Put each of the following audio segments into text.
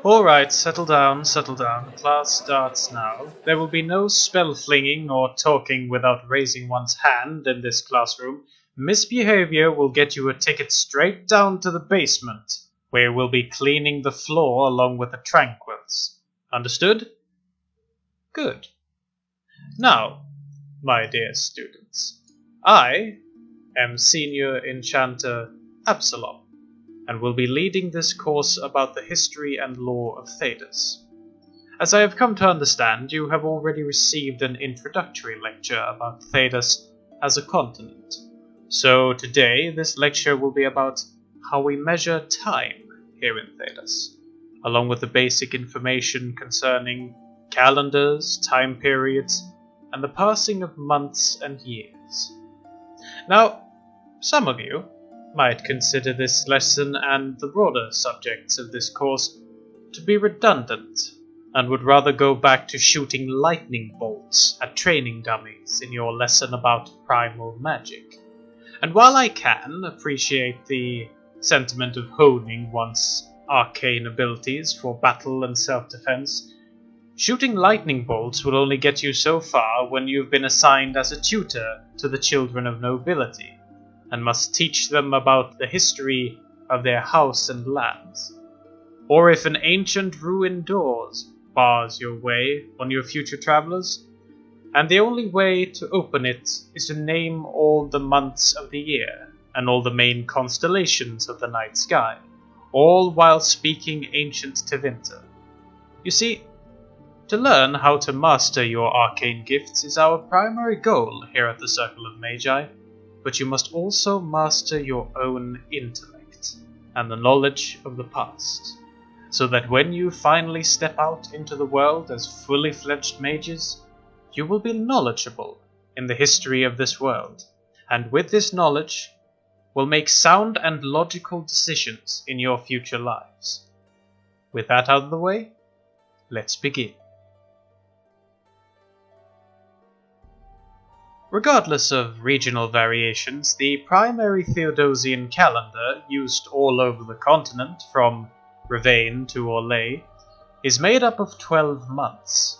Alright, settle down, settle down. Class starts now. There will be no spell flinging or talking without raising one's hand in this classroom. Misbehavior will get you a ticket straight down to the basement, where we'll be cleaning the floor along with the tranquils. Understood? Good. Now, my dear students, I am Senior Enchanter Absalom, and will be leading this course about the history and lore of Thedas. As I have come to understand, you have already received an introductory lecture about Thedas as a continent. So today, this lecture will be about how we measure time here in Thedas, along with the basic information concerning calendars, time periods, and the passing of months and years. Now, some of you might consider this lesson and the broader subjects of this course to be redundant, and would rather go back to shooting lightning bolts at training dummies in your lesson about primal magic. And while I can appreciate the sentiment of honing one's arcane abilities for battle and self-defense, shooting lightning bolts will only get you so far when you've been assigned as a tutor to the children of nobility, and must teach them about the history of their house and lands. Or if an ancient ruined doors bars your way on your future travelers, and the only way to open it is to name all the months of the year and all the main constellations of the night sky, all while speaking ancient Tevinter. You see, to learn how to master your arcane gifts is our primary goal here at the Circle of Magi, but you must also master your own intellect and the knowledge of the past, so that when you finally step out into the world as fully fledged mages, you will be knowledgeable in the history of this world, and with this knowledge will make sound and logical decisions in your future lives. With that out of the way, let's begin. Regardless of regional variations, the primary Theodosian calendar, used all over the continent from Ravane to Orlais, is made up of 12 months,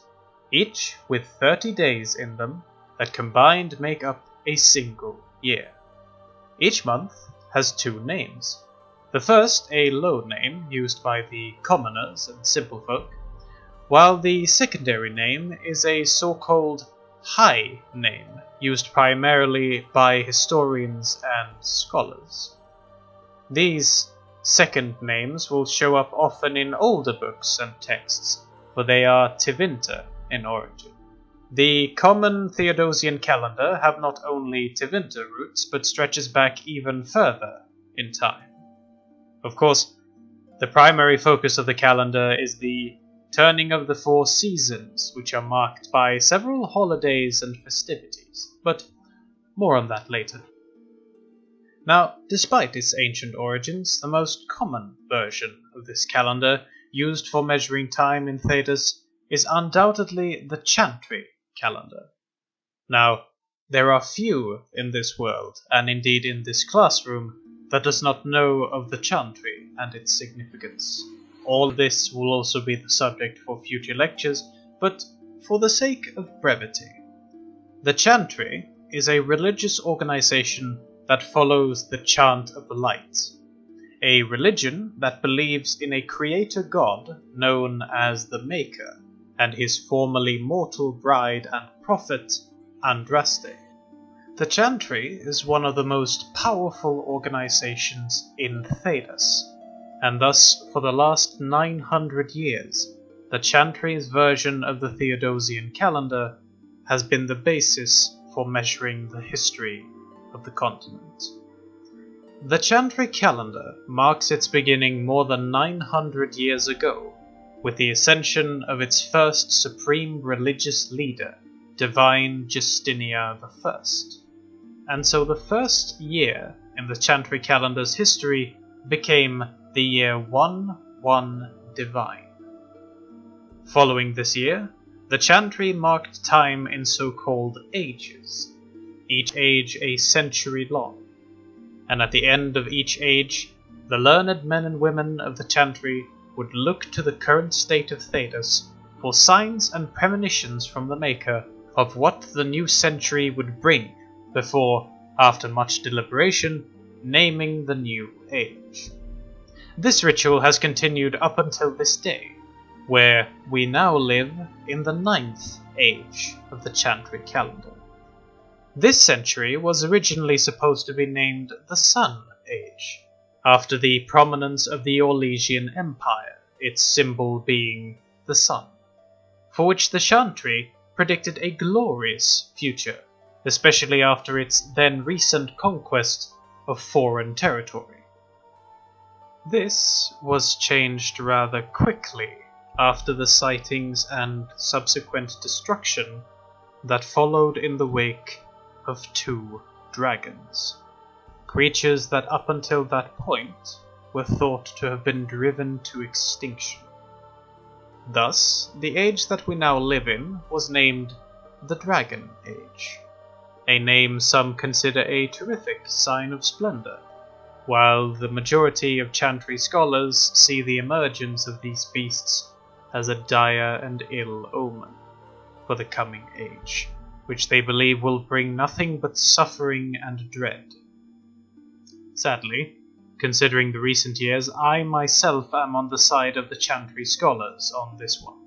each with 30 days in them that combined make up a single year. Each month has two names. The first a low name used by the commoners and simple folk, while the secondary name is a so-called high name used primarily by historians and scholars. These second names will show up often in older books and texts, for they are Tevinter in origin. The common Theodosian calendar have not only Tevinter roots, but stretches back even further in time. Of course, the primary focus of the calendar is the turning of the 4 seasons, which are marked by several holidays and festivities, but more on that later. Now, despite its ancient origins, the most common version of this calendar used for measuring time in Thedas is undoubtedly the Chantry calendar. Now, there are few in this world, and indeed in this classroom, that does not know of the Chantry and its significance. All this will also be the subject for future lectures, but for the sake of brevity. The Chantry is a religious organization that follows the Chant of the Light, a religion that believes in a creator god known as the Maker, and his formerly mortal bride and prophet, Andraste. The Chantry is one of the most powerful organizations in Thedas, and thus for the last 900 years, the Chantry's version of the Theodosian calendar has been the basis for measuring the history of the continent. The Chantry calendar marks its beginning more than 900 years ago, with the ascension of its first supreme religious leader, Divine Justinia I. And so the first year in the Chantry calendar's history became the year 1-1 Divine. Following this year, the Chantry marked time in so-called ages, each age a century long, and at the end of each age, the learned men and women of the Chantry would look to the current state of Thedas for signs and premonitions from the Maker of what the new century would bring before, after much deliberation, naming the new age. This ritual has continued up until this day, where we now live in the 9th age of the Chantry Calendar. This century was originally supposed to be named the Sun Age, after the prominence of the Orlesian Empire, its symbol being the sun, for which the Chantry predicted a glorious future, especially after its then recent conquest of foreign territory. This was changed rather quickly after the sightings and subsequent destruction that followed in the wake of 2 dragons, creatures that up until that point were thought to have been driven to extinction. Thus, the age that we now live in was named the Dragon Age, a name some consider a terrific sign of splendor, while the majority of Chantry scholars see the emergence of these beasts as a dire and ill omen for the coming age, which they believe will bring nothing but suffering and dread. Sadly, considering the recent years, I myself am on the side of the Chantry scholars on this one.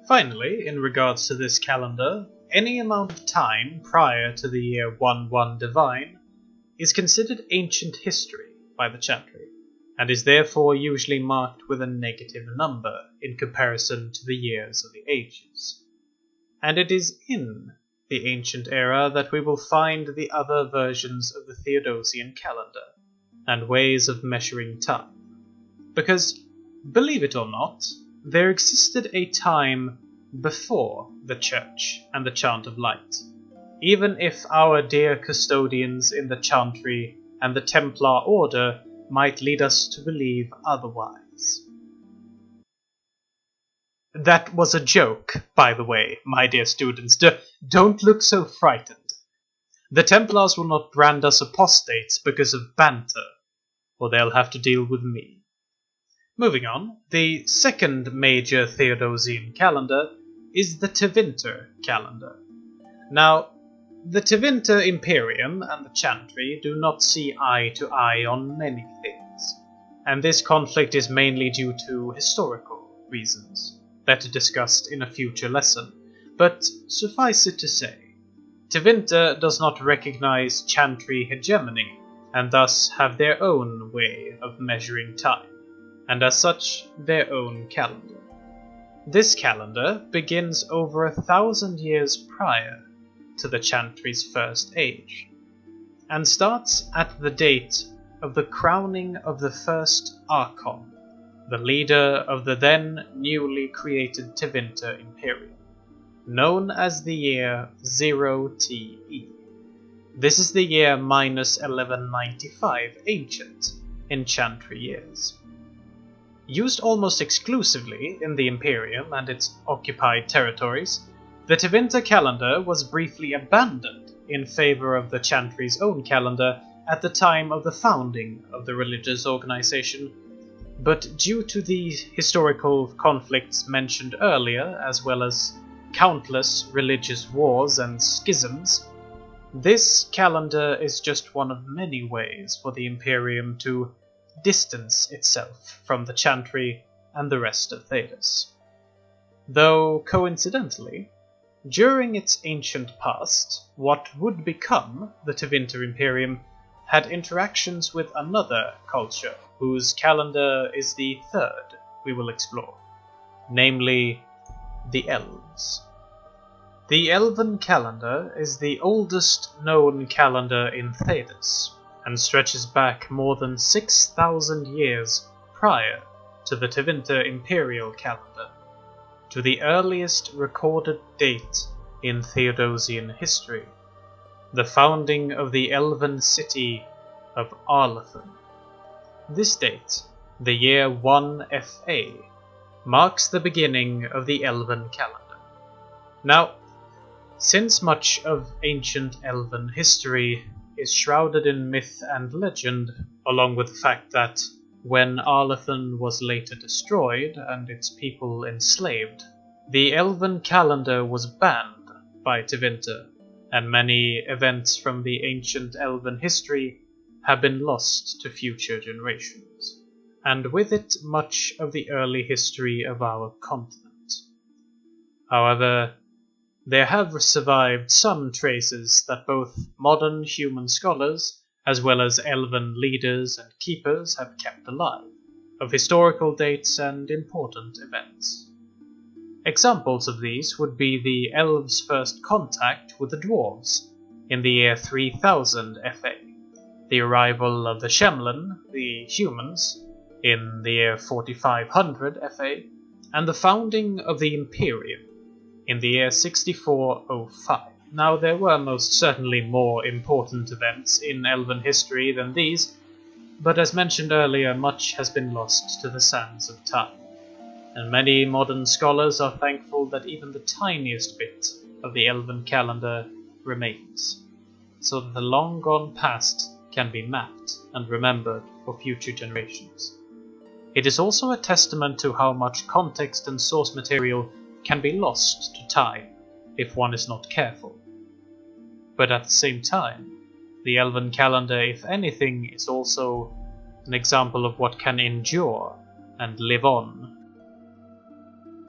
Finally, in regards to this calendar, any amount of time prior to the year 11 Divine is considered ancient history by the Chantry, and is therefore usually marked with a negative number in comparison to the years of the ages. And it is in the ancient era that we will find the other versions of the Theodosian Calendar and ways of measuring time. Because, believe it or not, there existed a time before the Church and the Chant of Light, even if our dear custodians in the Chantry and the Templar Order might lead us to believe otherwise. That was a joke, by the way, my dear students. Don't look so frightened. The Templars will not brand us apostates because of banter, or they'll have to deal with me. Moving on, the second major Theodosian calendar is the Tevinter Calendar. Now, the Tevinter Imperium and the Chantry do not see eye to eye on many things, and this conflict is mainly due to historical reasons, better discussed in a future lesson, but suffice it to say, Tevinter does not recognize Chantry hegemony, and thus have their own way of measuring time, and as such, their own calendar. This calendar begins over 1,000 years prior to the Chantry's first age, and starts at the date of the crowning of the first Archon, the leader of the then newly created Tevinter Imperium, known as the year 0TE. This is the year minus 1195 ancient in Chantry years. Used almost exclusively in the Imperium and its occupied territories, the Tevinter calendar was briefly abandoned in favor of the Chantry's own calendar at the time of the founding of the religious organization, but due to the historical conflicts mentioned earlier, as well as countless religious wars and schisms, this calendar is just one of many ways for the Imperium to distance itself from the Chantry and the rest of Thedas. Though, coincidentally, during its ancient past, what would become the Tevinter Imperium had interactions with another culture, whose calendar is the third we will explore, namely the Elves. The Elven Calendar is the oldest known calendar in Thedas, and stretches back more than 6,000 years prior to the Tevinter Imperial Calendar, to the earliest recorded date in Theodosian history, the founding of the elven city of Arlathan. This date, the year 1 FA, marks the beginning of the Elven Calendar. Now, since much of ancient Elven history is shrouded in myth and legend, along with the fact that when Arlathan was later destroyed and its people enslaved, the Elven Calendar was banned by Tevinter, and many events from the ancient Elven history have been lost to future generations, and with it much of the early history of our continent. However, there have survived some traces that both modern human scholars as well as elven leaders and keepers have kept alive, of historical dates and important events. Examples of these would be the elves' first contact with the dwarves in the year 3000 FA, the arrival of the Shemlen, the humans, in the year 4500 FA, and the founding of the Imperium in the year 6405. Now, there were most certainly more important events in Elven history than these, but as mentioned earlier, much has been lost to the sands of time, and many modern scholars are thankful that even the tiniest bit of the Elven calendar remains, so that the long-gone past can be mapped and remembered for future generations. It is also a testament to how much context and source material can be lost to time if one is not careful. But at the same time, the Elven calendar, if anything, is also an example of what can endure and live on.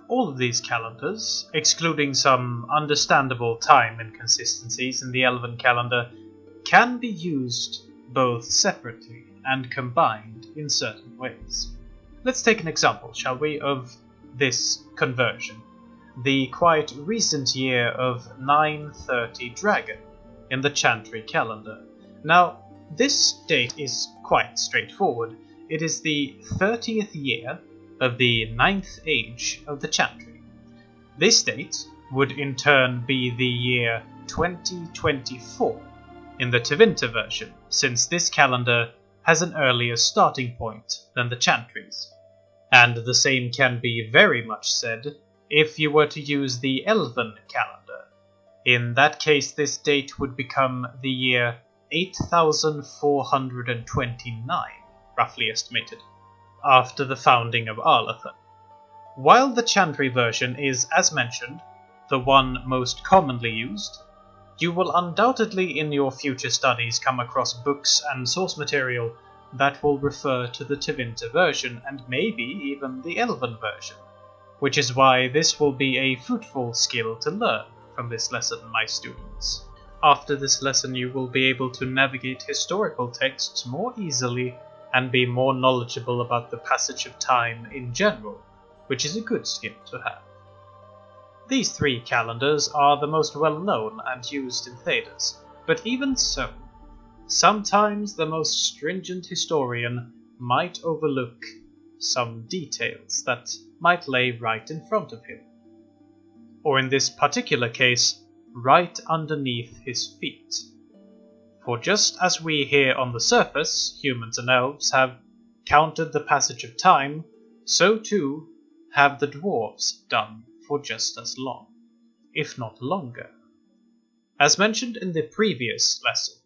All of these calendars, excluding some understandable time inconsistencies in the Elven calendar, can be used both separately and combined in certain ways. Let's take an example, shall we, of this conversion. The quite recent year of 930 Dragon in the Chantry calendar. Now, this date is quite straightforward. It is the 30th year of the 9th age of the Chantry. This date would in turn be the year 2024 in the Tevinter version, since this calendar has an earlier starting point than the Chantry's. And the same can be very much said if you were to use the Elven calendar. In that case, this date would become the year 8429, roughly estimated, after the founding of Arlathan. While the Chantry version is, as mentioned, the one most commonly used, you will undoubtedly in your future studies come across books and source material that will refer to the Tevinter version and maybe even the Elven version, which is why this will be a fruitful skill to learn from this lesson, my students. After this lesson, you will be able to navigate historical texts more easily and be more knowledgeable about the passage of time in general, which is a good skill to have. These three calendars are the most well-known and used in Thedas, but even so, sometimes the most stringent historian might overlook some details that might lay right in front of him, or in this particular case, right underneath his feet. For just as we here on the surface, humans and elves, have counted the passage of time, so too have the dwarves done for just as long, if not longer. As mentioned in the previous lesson,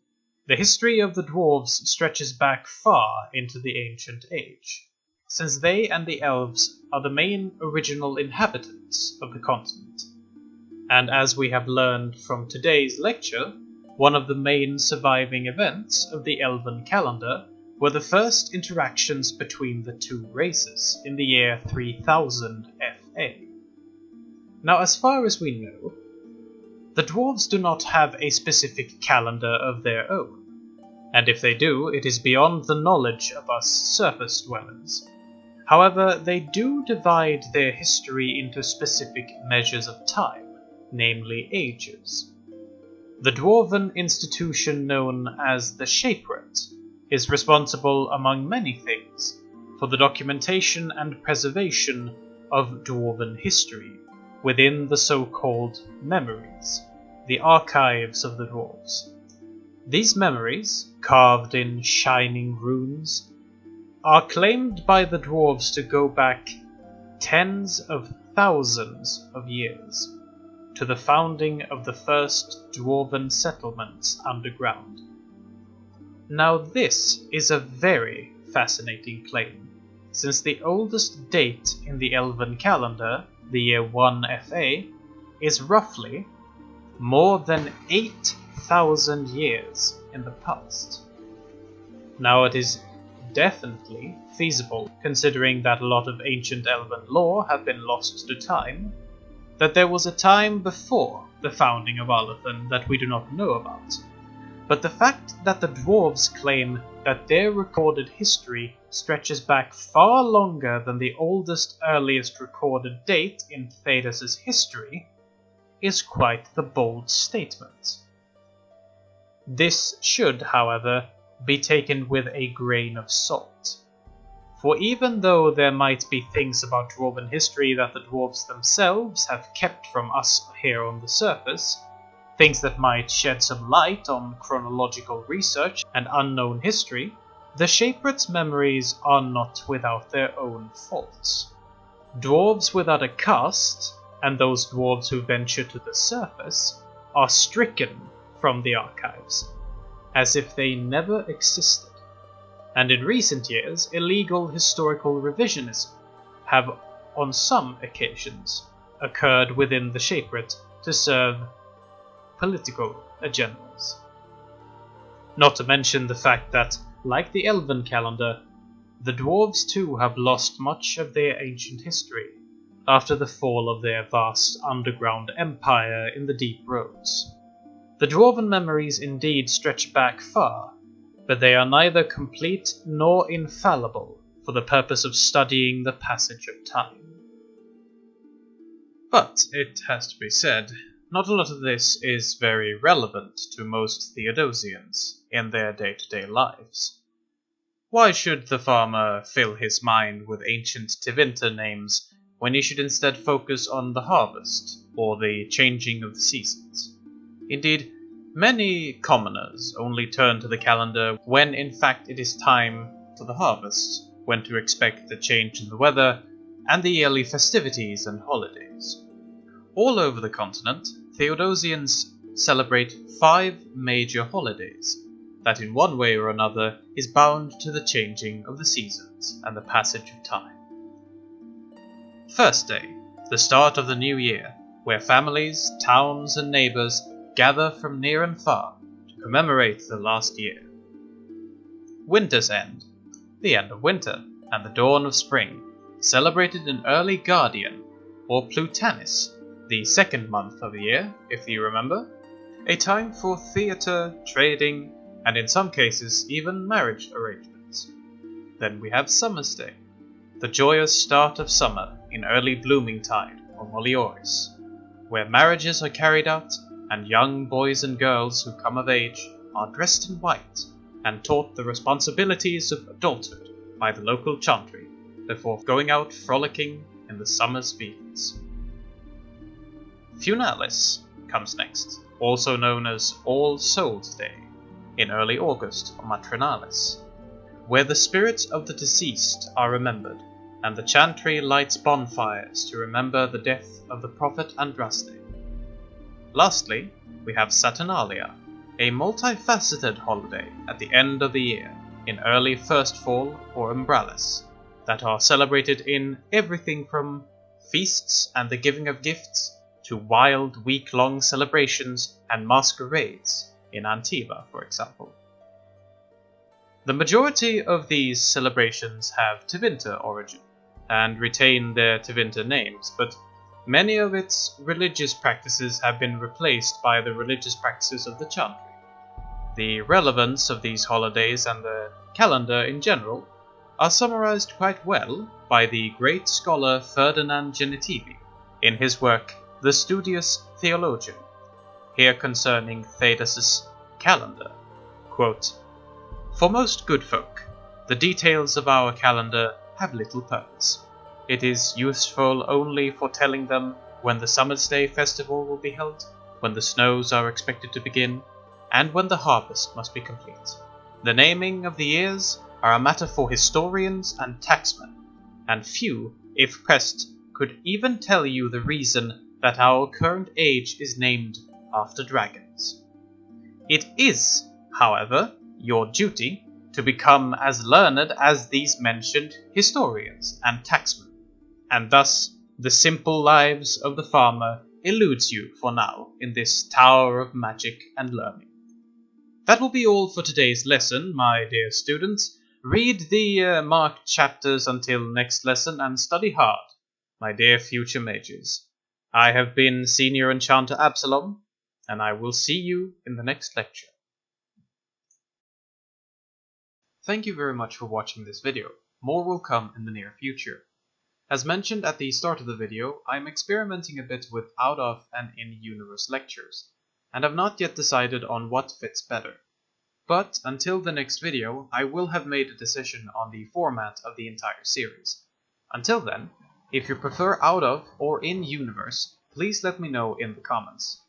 the history of the dwarves stretches back far into the Ancient Age, since they and the elves are the main original inhabitants of the continent. And as we have learned from today's lecture, one of the main surviving events of the Elven calendar were the first interactions between the two races in the year 3000 FA. Now, as far as we know, the dwarves do not have a specific calendar of their own, and if they do, it is beyond the knowledge of us surface dwellers. However, they do divide their history into specific measures of time, namely ages. The dwarven institution known as the Shaperet is responsible, among many things, for the documentation and preservation of dwarven history within the so-called memories, the archives of the dwarves. These memories, carved in shining runes, are claimed by the dwarves to go back tens of thousands of years, to the founding of the first dwarven settlements underground. Now this is a very fascinating claim, since the oldest date in the Elven Calendar, the year 1 FA, is roughly more than 8,000 years in the past. Now it is definitely feasible, considering that a lot of ancient Elven lore have been lost to time, that there was a time before the founding of Alathan that we do not know about. But the fact that the dwarves claim that their recorded history stretches back far longer than the earliest recorded date in Thedas' history is quite the bold statement. This should, however, be taken with a grain of salt. For even though there might be things about Dwarven history that the dwarves themselves have kept from us here on the surface, things that might shed some light on chronological research and unknown history, the Shapewrit's memories are not without their own faults. Dwarves without a caste, and those dwarves who venture to the surface, are stricken from the archives, as if they never existed. And in recent years, illegal historical revisionism have, on some occasions, occurred within the Shapewrit to serve political agendas. Not to mention the fact that, like the Elven Calendar, the dwarves too have lost much of their ancient history after the fall of their vast underground empire in the deep roads. The Dwarven memories indeed stretch back far, but they are neither complete nor infallible for the purpose of studying the passage of time. But, it has to be said, not a lot of this is very relevant to most Theodosians in their day-to-day lives. Why should the farmer fill his mind with ancient Tevinter names when he should instead focus on the harvest or the changing of the seasons? Indeed, many commoners only turn to the calendar when in fact it is time for the harvest, when to expect the change in the weather, and the yearly festivities and holidays. All over the continent, Theodosians celebrate 5 major holidays that in one way or another is bound to the changing of the seasons and the passage of time. First Day, the start of the new year, where families, towns and neighbours gather from near and far to commemorate the last year. Winter's End, the end of winter and the dawn of spring, celebrated in early Guardian, or Plutanis, the second month of the year, if you remember, a time for theatre, trading, and in some cases even marriage arrangements. Then we have Summer's Day, the joyous start of summer in early blooming tide, or Molioris, where marriages are carried out and young boys and girls who come of age are dressed in white and taught the responsibilities of adulthood by the local chantry before going out frolicking in the summer's fields. Funalis comes next, also known as All Souls' Day, in early August or Matronalis, where the spirits of the deceased are remembered, and the chantry lights bonfires to remember the death of the prophet Andraste. Lastly, we have Saturnalia, a multifaceted holiday at the end of the year, in early First Fall or Umbralis, that are celebrated in everything from feasts and the giving of gifts to wild week-long celebrations and masquerades in Antiva, for example. The majority of these celebrations have Tevinter origin and retain their Tevinter names, but many of its religious practices have been replaced by the religious practices of the chantry. The relevance of these holidays and the calendar in general are summarized quite well by the great scholar Ferdinand Genitivi in his work The Studious Theologian, here concerning Thedas' calendar. Quote, "For most good folk, the details of our calendar have little purpose. It is useful only for telling them when the Summer's Day festival will be held, when the snows are expected to begin, and when the harvest must be complete. The naming of the years are a matter for historians and tacksmen, and few, if pressed, could even tell you the reason that our current age is named after dragons. It is, however, your duty to become as learned as these mentioned historians and taxmen, and thus the simple lives of the farmer eludes you for now in this tower of magic and learning. That will be all for today's lesson, my dear students. Read the marked chapters until next lesson and study hard, my dear future mages. I have been Senior Enchanter Absalom, and I will see you in the next lecture. Thank you very much for watching this video. More will come in the near future. As mentioned at the start of the video, I am experimenting a bit with out of and in-universe lectures, and have not yet decided on what fits better. But until the next video, I will have made a decision on the format of the entire series. Until then, if you prefer out of or in-universe, please let me know in the comments.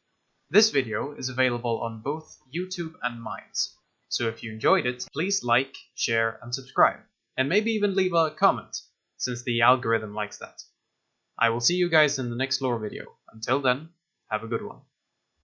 This video is available on both YouTube and Minds, so if you enjoyed it, please like, share and subscribe, and maybe even leave a comment, since the algorithm likes that. I will see you guys in the next lore video. Until then, have a good one.